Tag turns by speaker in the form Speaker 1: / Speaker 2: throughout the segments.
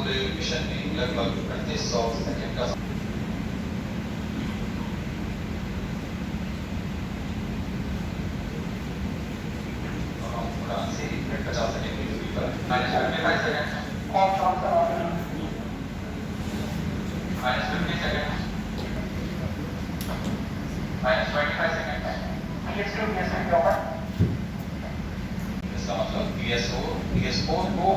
Speaker 1: पूरे मिशन में लगभग 3800 सेकंड का इसका मतलब PSO को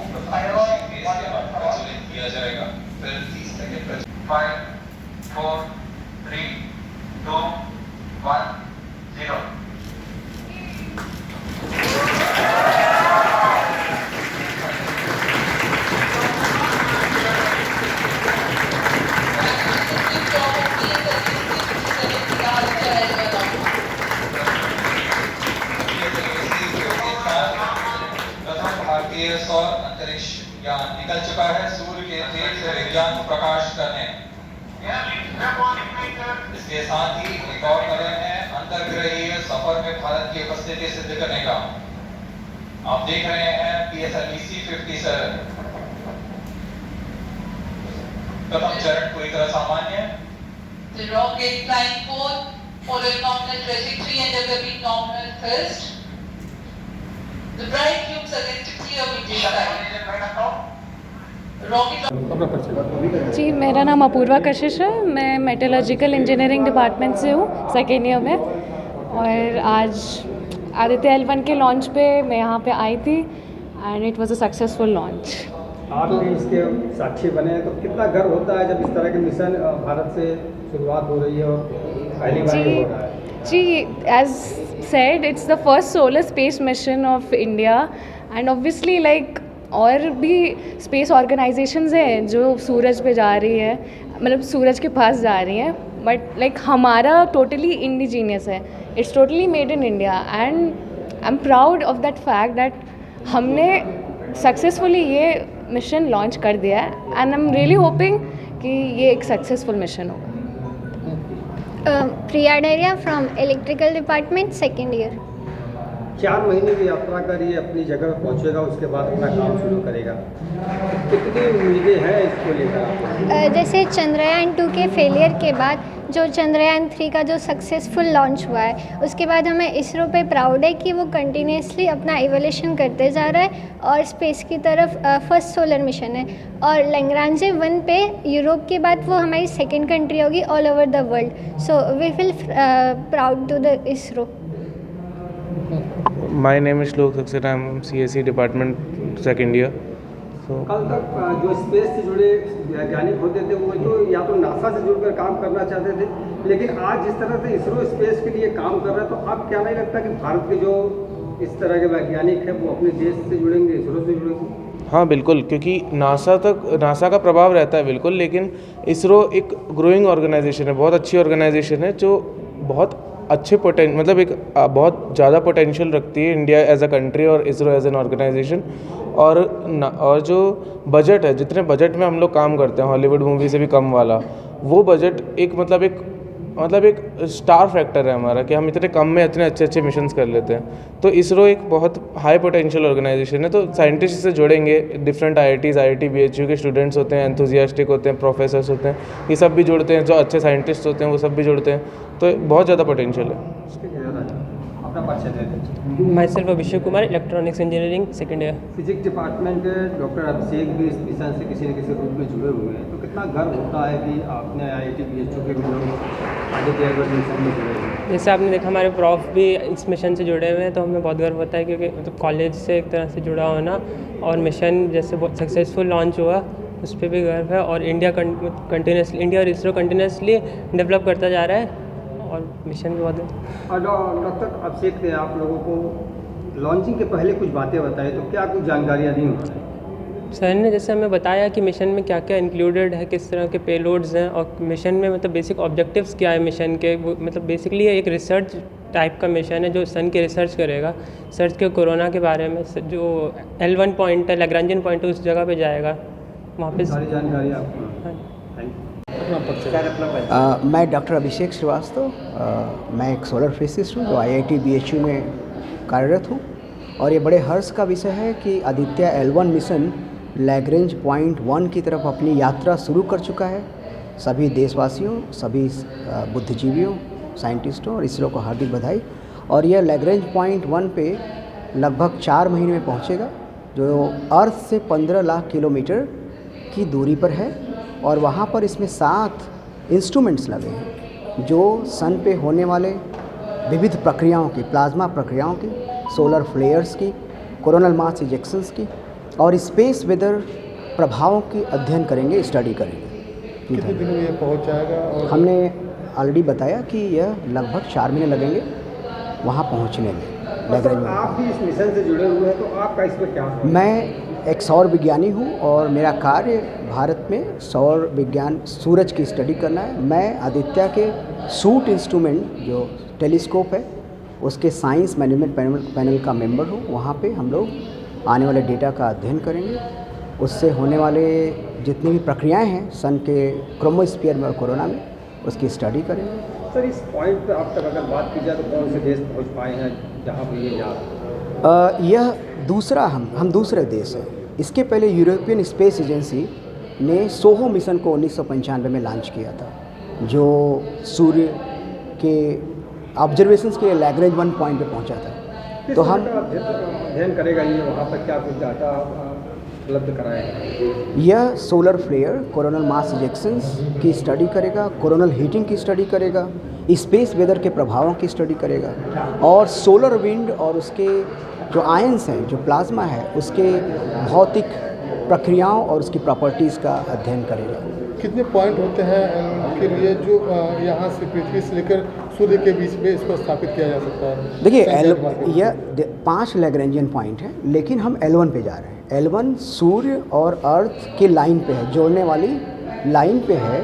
Speaker 1: किया जाएगा। फिर 30 सेकंड 5 4 3 2 1 0। भारतीय सौर अंतरिक्ष यान निकल चुका है सूर्य के तेज से विज्ञान को प्रकाश करने। इसके साथ ही एक और कदम है अंतर्ग्रहीय सफर में भारत की उपस्थिति सिद्ध करने का। आप देख रहे हैं PSLV C-57। प्रथम चरण पूरी तरह सामान्य है।
Speaker 2: The rocket flying forth, following nominal trajectory and developing nominal thrust. The bright tubes against a clear midday sky. Rocket.
Speaker 3: जी, मेरा नाम अपूर्वा कशिश है। मैं मेटलर्जिकल इंजीनियरिंग डिपार्टमेंट से हूँ, सेकेंड ईयर में। और आज आदित्य L1 के लॉन्च पे मैं यहाँ पे आई थी and it was a successful launch.
Speaker 4: आप भी इसके साक्षी बने, तो कितना गर्व होता है जब इस तरह के मिशन भारत से शुरुआत हो रही है और पहली बार हो रहा है?
Speaker 3: जी, as said, it's the first solar space mission of India and obviously like और भी स्पेस ऑर्गेनाइजेशंस हैं जो सूरज पे जा रही है, मतलब सूरज के पास जा रही हैं, बट लाइक हमारा टोटली इंडिजीनियस है। It's totally made in India and I am proud of that fact that हमने सक्सेसफुली ये मिशन लॉन्च कर दिया है and I am really hoping कि ये एक सक्सेसफुल मिशन होगा।
Speaker 5: Priya Deriya from electrical department, second year.
Speaker 4: 4 महीने की यात्रा कर ये अपनी जगह पहुंचेगा, उसके बाद अपना काम शुरू करेगा। कितनी उम्मीदें हैं इसको लेकर?
Speaker 5: जैसे चंद्रयान 2 के फेलियर के बाद जो चंद्रयान 3 का जो सक्सेसफुल लॉन्च हुआ है, उसके बाद हमें इसरो पे प्राउड है कि वो कंटिन्यूसली अपना इवोल्यूशन करते जा रहा है और स्पेस की तरफ फर्स्ट सोलर मिशन है। और लैग्रांजे 1 पे यूरोप के बाद वो हमारी सेकेंड कंट्री होगी all over the world. So we feel proud to the ISRO.
Speaker 6: My name is Shlok Saxena. I'm CSE department second year. So
Speaker 4: कल तक जो स्पेस से जुड़े वैज्ञानिक होते थे वो तो या तो नासा से जुड़कर काम करना चाहते थे, लेकिन आज जिस तरह से इसरो स्पेस के लिए काम कर रहा है, तो अब क्या नहीं लगता कि भारत के जो इस तरह के वैज्ञानिक हैं वो अपने देश से जुड़ेंगे, इसरो से जुड़ेंगे?
Speaker 6: हाँ बिल्कुल, क्योंकि नासा का प्रभाव रहता है बिल्कुल, लेकिन इसरो एक ग्रोइंग ऑर्गेनाइजेशन है, बहुत अच्छी ऑर्गेनाइजेशन है जो बहुत अच्छे मतलब एक बहुत ज़्यादा पोटेंशियल रखती है इंडिया एज अ कंट्री और इसरो एज एन ऑर्गेनाइजेशन। और जो बजट है, जितने बजट में हम लोग काम करते हैं हॉलीवुड मूवी से भी कम वाला, वो बजट एक स्टार फैक्टर है हमारा कि हम इतने कम में इतने अच्छे अच्छे मिशंस कर लेते हैं। तो इसरो एक बहुत हाई पोटेंशियल ऑर्गेनाइजेशन है, तो साइंटिस्ट से जुड़ेंगे, डिफरेंट IIT BHU के स्टूडेंट्स होते हैं, एंथुजियास्टिक होते हैं, प्रोफेसर्स होते हैं, ये सब भी जुड़ते हैं, जो अच्छे साइंटिस्ट होते हैं वो सब भी जुड़ते हैं, तो बहुत ज़्यादा पोटेंशियल है।
Speaker 7: My self Abhishek Kumar, electronics engineering second year.
Speaker 4: Physics department के डॉक्टर अभिषेक भी इस मिशन से किसी न किसी रूप में जुड़े हुए हैं, तो कितना गर्व होता है कि आपने IIT BHU के भी लोग आदित्य L1 मिशन में जुड़े हुए हैं?
Speaker 7: जैसे आपने देखा हमारे प्रॉफ भी इस मिशन से जुड़े हुए हैं, तो हमें बहुत गर्व होता है क्योंकि मतलब कॉलेज से एक तरह से जुड़ा होना और मिशन जैसे बहुत सक्सेसफुल लॉन्च हुआ उस पर भी गर्व है। और इंडिया और इसरो कंटिन्यूसली डेवलप करता जा रहा है और मिशन भी बहुत है।
Speaker 4: और डॉक्टर अभिषेक ने आप लोगों को लॉन्चिंग के पहले कुछ बातें बताई, तो क्या कुछ जानकारियाँ दी उन्होंने?
Speaker 7: सर ने जैसे हमें बताया कि मिशन में क्या क्या इंक्लूडेड है, किस तरह के पेलोड्स हैं और मिशन में मतलब बेसिक ऑब्जेक्टिव्स क्या है मिशन के। वो मतलब बेसिकली एक रिसर्च टाइप का मिशन है जो सन की रिसर्च करेगा, सर्च के कोरोना के बारे में। जो L1 पॉइंट है, लैग्रांजियन पॉइंट है, उस जगह पे जाएगा, वहाँ पे
Speaker 4: सारी जानकारी आपको।
Speaker 8: मैं डॉक्टर अभिषेक श्रीवास्तव, मैं एक सोलर फिजिसिस्ट हूँ जो IIT BHU में कार्यरत हूँ। और ये बड़े हर्ष का विषय है कि Aditya L1 mission Lagrange point 1 की तरफ अपनी यात्रा शुरू कर चुका है। सभी देशवासियों, सभी बुद्धिजीवियों, साइंटिस्टों और इसरो को हार्दिक बधाई। और यह लैग्रेंज पॉइंट 1 पे लगभग 4 महीने में पहुंचेगा, जो अर्थ से 15 लाख किलोमीटर की दूरी पर है। और वहाँ पर इसमें 7 इंस्ट्रूमेंट्स लगे हैं जो सन पे होने वाले विविध प्रक्रियाओं की, प्लाज्मा प्रक्रियाओं की, सोलर फ्लेयर्स की, कोरोनल मास इजेक्शंस की और स्पेस वेदर प्रभावों की अध्ययन करेंगे, स्टडी करेंगे।
Speaker 9: कितने दिनों में ये पहुंच जाएगा? और
Speaker 8: हमने ऑलरेडी बताया कि यह लगभग 4 महीने लगेंगे वहाँ पहुँचने में।
Speaker 4: सर, आप भी इस मिशन से जुड़े हुए हैं, तो आपका इसमें क्या है?
Speaker 8: मैं एक सौर विज्ञानी हूँ और मेरा कार्य भारत में सौर विज्ञान, सूरज की स्टडी करना है। मैं आदित्य के सूट इंस्ट्रूमेंट जो टेलीस्कोप है उसके साइंस मैनेजमेंट पैनल का मेंबर हूँ। वहाँ पे हम लोग आने वाले डेटा का अध्ययन करेंगे, उससे होने वाले जितनी भी प्रक्रियाएं हैं सन के क्रोमोस्फीयर में और कोरोना में, उसकी स्टडी करेंगे।
Speaker 4: सर, इस पॉइंट पे आप तक अगर बात की जाए तो कौन से देश पहुंच पाए हैं जहां पे ये जा रहा है?
Speaker 8: यह दूसरा हम दूसरे देश हैं। इसके पहले यूरोपियन स्पेस एजेंसी ने सोहो मिशन को 1995 में लॉन्च किया था, जो सूर्य के ऑब्जर्वेशंस के लिए लैग्रेंज 1 पॉइंट पे पहुंचा था। तो हम
Speaker 4: अध्ययन करेगा ये, वहाँ पर क्या कुछ डाटा उपलब्ध कराएगा?
Speaker 8: यह solar flare, coronal mass ejections की स्टडी करेगा, कोरोनल हीटिंग की स्टडी करेगा, स्पेस वेदर के प्रभावों की स्टडी करेगा और सोलर विंड और उसके जो आयंस हैं, जो प्लाज्मा है, उसके भौतिक प्रक्रियाओं और उसकी प्रॉपर्टीज़ का अध्ययन करेगा।
Speaker 9: कितने पॉइंट होते हैं के लिए जो यहाँ से पृथ्वी से लेकर सूर्य के बीच में इसको स्थापित किया जा सकता है?
Speaker 8: देखिए, यह 5 लैग्रेंजियन पॉइंट हैं, लेकिन हम L1 पे जा रहे हैं। L1 सूर्य और अर्थ की लाइन पे है, जोड़ने वाली लाइन पे है,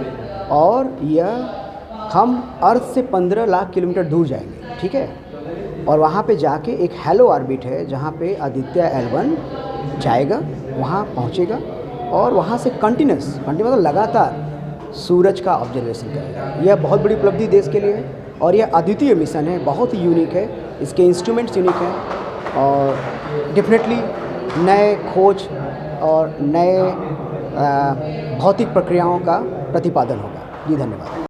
Speaker 8: और यह हम अर्थ से 15 लाख किलोमीटर दूर जाएंगे, ठीक है। और वहाँ पे जाके एक हेलो ऑर्बिट है जहाँ पे आदित्य L1 जाएगा, वहाँ पहुँचेगा और वहाँ से कंटिन्यूस मतलब लगातार सूरज का ऑब्जर्वेशन करेगा। यह बहुत बड़ी उपलब्धि देश के लिए है और यह अद्वितीय मिशन है, बहुत ही यूनिक है, इसके इंस्ट्रूमेंट्स यूनिक हैं और डेफिनेटली नए खोज और नए भौतिक प्रक्रियाओं का प्रतिपादन होगा। जी धन्यवाद।